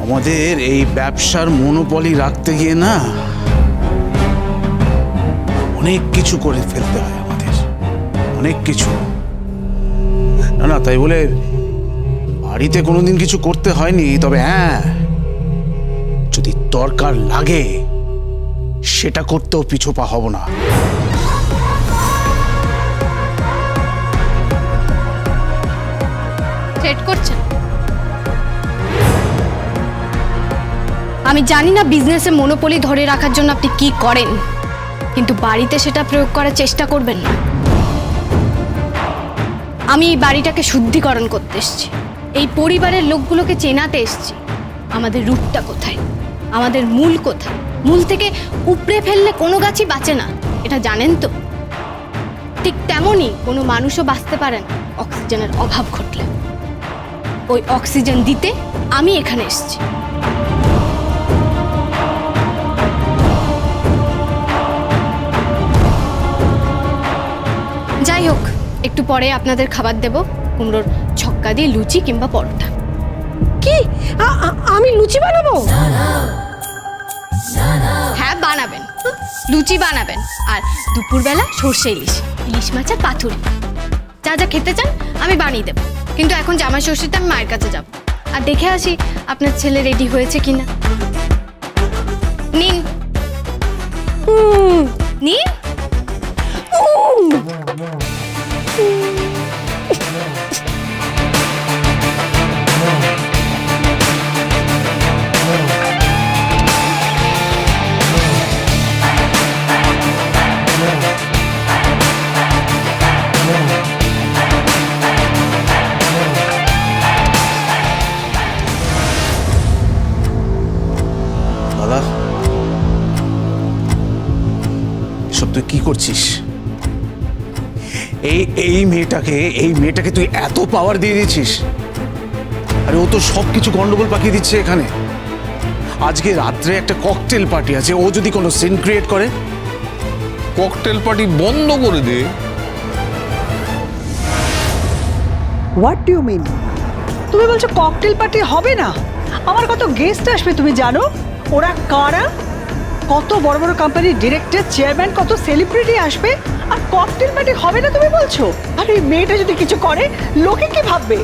আমাদের এই ব্যবসার মনোপলি রাখতে গিয়ে না অনেক কিছু করে ফেলতে হয় আমাদের, অনেক কিছু। না না, তাই বলে বাড়িতে কোনোদিন কিছু করতে হয়নি, তবে হ্যাঁ, যদি দরকার লাগে সেটা করতেও পিছপা হব না। থ্রেট করছেন? আমি জানি না বিজনেসে মনোপলি ধরে রাখার জন্য আপনি কি করেন, কিন্তু বাড়িতে সেটা প্রয়োগ করার চেষ্টা করবেন না। আমি এই বাড়িটাকে শুদ্ধিকরণ করতে এসেছি, এই পরিবারের লোকগুলোকে চেনাতে এসেছি। আমাদের রুটটা কোথায়, আমাদের মূল কোথায়। মূল থেকে উপড়ে ফেললে কোনো গাছই বাঁচে না, এটা জানেন তো? ঠিক তেমনই কোনো মানুষও বাঁচতে পারে না অক্সিজেনের অভাব ঘটলে। ওই অক্সিজেন দিতে আমি এখানে এসেছি। যাই হোক, একটু পরে আপনাদের খাবার দেব, কুমড়োর ছক্কা দিয়ে লুচি কিংবা পরোটা। কি আমি লুচি বানাবো? হ্যাঁ বানাবেন, লুচি বানাবেন। আর দুপুরবেলা সর্ষে ইলিশ, ইলিশ মাছের পাতুরি, যা যা খেতে চান আমি বানিয়ে দেবো। কিন্তু এখন জামাই ষষ্ঠীতে আমি মায়ের কাছে যাব, আর দেখে আসি আপনার ছেলে রেডি হয়েছে কিনা। নিন নিন। দাদা, এসব তুই কি করছিস? এই মেয়েটাকে তুই এত পাওয়ার দিয়ে দিচ্ছিস? আরে ও তো সবকিছু গন্ডগোল পাকিয়ে দিচ্ছে এখানে। আজকে রাত্রে একটা ককটেল পার্টি আছে, ও যদি কোনো সিন ক্রিয়েট করে। ককটেল পার্টি বন্ধ করে দে। What do you mean? তুমি বলছো ককটেল পার্টি হবে না? আমার কত গেস্ট আসবে তুমি জানো? ওরা কারা? কত বড় বড় কোম্পানির ডিরেক্টর, চেয়ারম্যান, কত সেলিব্রিটি আসবে, আর ককটেল পার্টি হবে না তুমি বলছো? আর এই মেয়েটা যদি কিছু করে লোকে কি ভাববে?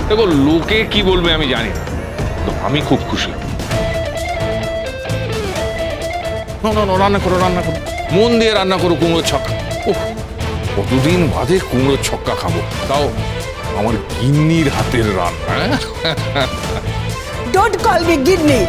দেখো, লোকে কি বলবে আমি জানি না, তো আমি খুব খুশি। রান্না করো, মন দিয়ে রান্না করো কুমড়োর ছক্কা। ওহ, কতদিন বাদে কুমড়োর ছক্কা খাবো, তাও আমার গিন্নির হাতের রান্না। ডোন্ট কল মি গিন্নি।